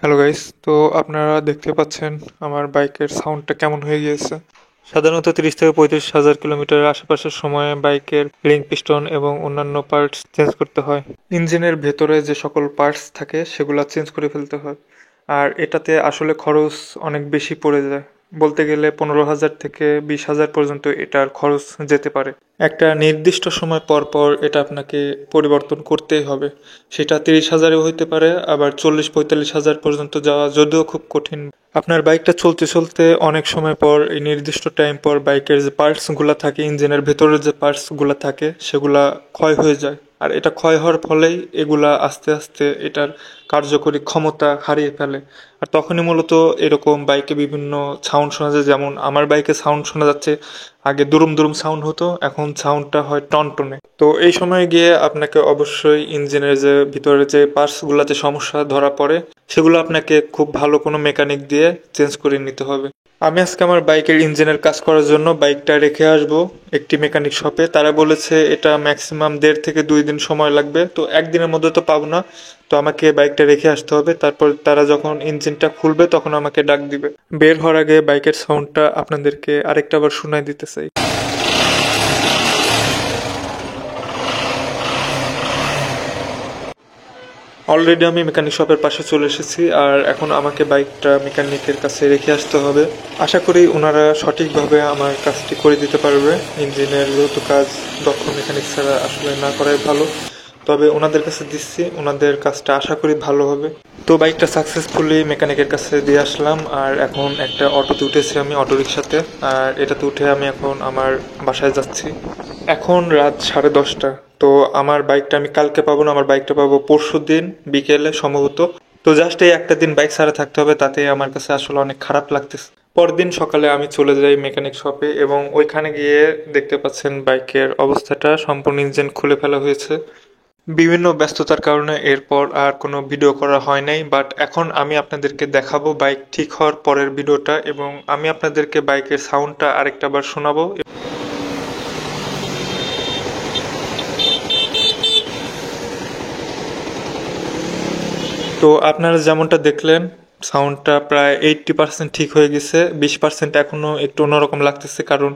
Hello guys, তো আপনারা দেখতে পাচ্ছেন আমার বাইকের সাউন্ডটা কেমন হয়ে গিয়েছে। সাধারণত 30 থেকে 35 হাজার কিলোমিটারের আশেপাশের সময়ে বাইকের রিং পিস্টন এবং অন্যান্য পার্টস চেঞ্জ করতে হয়। ইঞ্জিনের ভেতরে যে সকল পার্টস থাকে সেগুলো চেঞ্জ করে ফেলতে হয়, আর এটাতে আসলে খরচ অনেক বেশি পড়ে যায়। বলতে গেলে 15,000 থেকে 20,000 পর্যন্ত এটার খরচ যেতে পারে। একটা নির্দিষ্ট সময় পর পর এটা আপনাকে পরিবর্তন করতেই হবে। সেটা 30,000-এও হইতে পারে, আবার 40-45 হাজার পর্যন্ত যাওয়া যদিও খুব কঠিন। আপনার বাইকটা চলতে চলতে অনেক সময় পর এই নির্দিষ্ট টাইম পর বাইকের যে পার্টসগুলো থাকে, ইঞ্জিনের ভেতরের যে পার্টসগুলো থাকে সেগুলা ক্ষয় হয়ে যায়। আর এটা ক্ষয় হওয়ার ফলেই এগুলা আস্তে আস্তে এটার কার্যকরী ক্ষমতা হারিয়ে ফেলে। আর তখনই মূলত এরকম বাইকে বিভিন্ন সাউন্ড শোনা যায়। যেমন আমার বাইকে সাউন্ড শোনা যাচ্ছে, আগে দুরুম দুরুম সাউন্ড হতো, এখন সাউন্ডটা হয় টনটনে। তো এই সময় গিয়ে আপনাকে অবশ্যই ইঞ্জিনের যে ভিতরে যে পার্টসগুলোতে সমস্যা ধরা পড়ে সেগুলো আপনাকে খুব ভালো কোনো মেকানিক দিয়ে চেঞ্জ করে নিতে হবে। আমি আজকে আমার বাইকের ইঞ্জিনের কাজ করার জন্য বাইকটা রেখে আসবো একটি মেকানিক শপে। তারা বলেছে এটা ম্যাক্সিমাম 1.5 থেকে 2 দিন সময় লাগবে, তো একদিনের মধ্যে তো পাবো না। তো আমাকে বাইকটা রেখে আসতে হবে, তারপর তারা যখন ইঞ্জিনটা খুলবে তখন আমাকে ডাক দিবে। বের হওয়ার আগে বাইকের সাউন্ডটা আপনাদেরকে আরেকটা বার শোনাই দিতে চাই। অলরেডি আমি মেকানিক শপের পাশে চলে এসেছি, আর এখন আমাকে বাইকটা মেকানিকের কাছে রেখে আসতে হবে। আশা করি ওনারা সঠিকভাবে আমার কাজটি করে দিতে পারবে। ইঞ্জিনের যেহেতু কাজ দক্ষ মেকানিক ছাড়া আসলে না করাই ভালো, তবে ওনাদের কাছে দিচ্ছি, ওনাদের কাজটা আশা করি ভালো হবে। তো বাইকটা সাকসেসফুলি মেকানিকের কাছে দিয়ে আসলাম, আর এখন একটা অটোতে উঠেছি, আমি অটো রিক্সাতে। আর এটাতে উঠে আমি এখন আমার বাসায় যাচ্ছি। এখন রাত 10:30। তো আমার বাইকটা আমি কালকে পাবো না, আমার বাইকটা পাবো পরশুদিন বিকেলে সম্ভবত। তো জাস্ট এই একটা দিন বাইক ছাড়া থাকতে হবে, তাতে আমার কাছে আসলে অনেক খারাপ লাগতেছে। পরদিন সকালে আমি চলে যাই মেকানিক শপে, এবং ওইখানে গিয়ে দেখতে পাচ্ছেন বাইকের অবস্থাটা সম্পূর্ণ ইঞ্জিন খুলে ফেলা হয়েছে। বিভিন্ন ব্যস্ততার কারণে এরপর আর কোনো ভিডিও করা হয় নাই, বাট এখন আমি আপনাদেরকে দেখাবো বাইক ঠিক হওয়ার পরের ভিডিওটা, এবং আমি আপনাদেরকে বাইকের সাউন্ডটা আরেকটা বার শোনাবো। তো আপনারা যেমনটা দেখলেন, সাউন্ডটা প্রায় 80% ঠিক হয়ে গেছে, 20% এখনো একটু অন্যরকম লাগতেছে, কারণ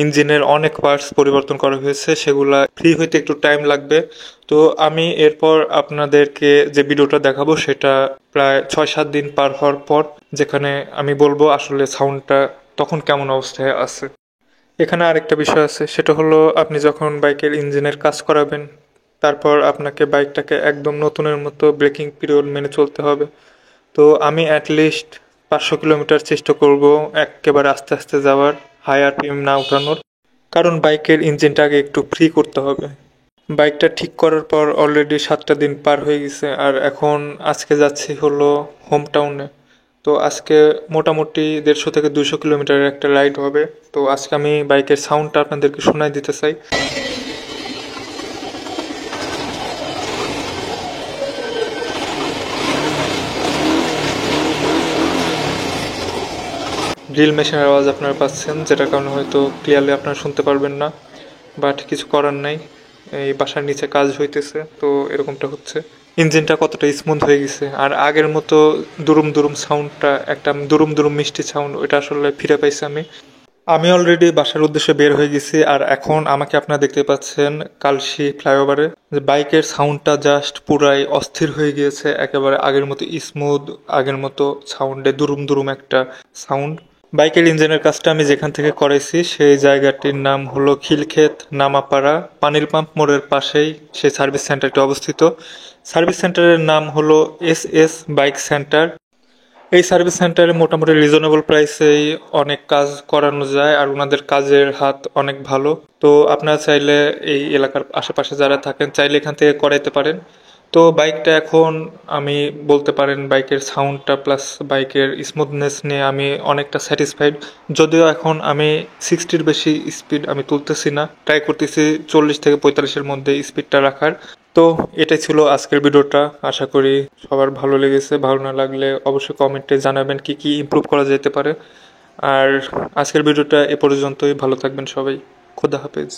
ইঞ্জিনের অনেক পার্টস পরিবর্তন করা হয়েছে, সেগুলা ফ্রি হইতে একটু টাইম লাগবে। তো আমি এরপর আপনাদেরকে যে ভিডিওটা দেখাবো সেটা প্রায় 6-7 দিন পার হওয়ার পর, যেখানে আমি বলবো আসলে সাউন্ডটা তখন কেমন অবস্থায় আছে। এখানে আরেকটা বিষয় আছে, সেটা হলো আপনি যখন বাইকের ইঞ্জিনের কাজ করাবেন, তারপর আপনাকে বাইকটাকে একদম নতুনের মতো ব্রেকিং পিরিয়ড মেনে চলতে হবে। তো আমি অ্যাটলিস্ট 500 কিলোমিটার চেষ্টা করব একেবারে আস্তে আস্তে যাওয়ার, হাই আরপিএম না উঠানোর, কারণ বাইকের ইঞ্জিনটাকে একটু ফ্রি করতে হবে। বাইকটা ঠিক করার পর অলরেডি 7টা দিন পার হয়ে গেছে, আর এখন আজকে যাচ্ছি হলো হোম টাউনে। তো আজকে মোটামুটি 150 থেকে 200 কিলোমিটারের একটা রাইড হবে। তো আজকে আমি বাইকের সাউন্ডটা আপনাদেরকে শোনাই দিতে চাই। ড্রিল মেশিনের আওয়াজ আপনারা পাচ্ছেন, যেটার কারণে হয়তো ক্লিয়ারলি আপনারা শুনতে পারবেন না, বাট কিছু করার নাই, এই বাসার নিচে কাজ হইতেছে, তো এরকমটা হচ্ছে। ইঞ্জিনটা কতটা স্মুথ হয়ে গেছে, আর আগের মতো দুরুম দুরুম সাউন্ডটা, একটা দুরুম দুরুম মিষ্টি সাউন্ড, ওইটা আসলে ফিরে পাইছি আমি। আমি অলরেডি বাসার উদ্দেশ্যে বের হয়ে গেছি, আর এখন আমাকে আপনারা দেখতে পাচ্ছেন কালশি ফ্লাইওভারে। যে বাইকের সাউন্ডটা জাস্ট পুরাই অস্থির হয়ে গিয়েছে, একেবারে আগের মতো স্মুথ, আগের মতো সাউন্ডে দুরুম দুরুম একটা সাউন্ড। বাইকের ইঞ্জিনের কাজটা আমি যেখান থেকে করেছি সেই জায়গাটির নাম হলো খিলক্ষেত নামাপাড়া, পানির পাম্প মোড়ের পাশেই সেই সার্ভিস সেন্টারটি অবস্থিত। সার্ভিস সেন্টারের নাম হলো এস বাইক সেন্টার। এই সার্ভিস সেন্টারে মোটামুটি রিজনেবল প্রাইসেই অনেক কাজ করানো যায়, আর ওনাদের কাজের হাত অনেক ভালো। তো আপনারা চাইলে এই এলাকার আশেপাশে যারা থাকেন চাইলে এখান থেকে করাইতে পারেন। তো বাইকটা এখন আমি বলতে পারেন বাইকের সাউন্ডটা প্লাস বাইকের স্মুথনেস নিয়ে আমি অনেকটা স্যাটিসফাইড। যদিও এখন আমি 60-র বেশি স্পিড আমি তুলতেছি না, ট্রাই করতেছি 40 থেকে 45-এর মধ্যে স্পিডটা রাখার। তো এটাই ছিল আজকের ভিডিওটা। আশা করি সবার ভালো লেগেছে। ভালো না লাগলে অবশ্যই কমেন্টে জানাবেন কি কি ইমপ্রুভ করা যেতে পারে। আর আজকের ভিডিওটা এ পর্যন্তই। ভালো থাকবেন সবাই। খোদা হাফেজ।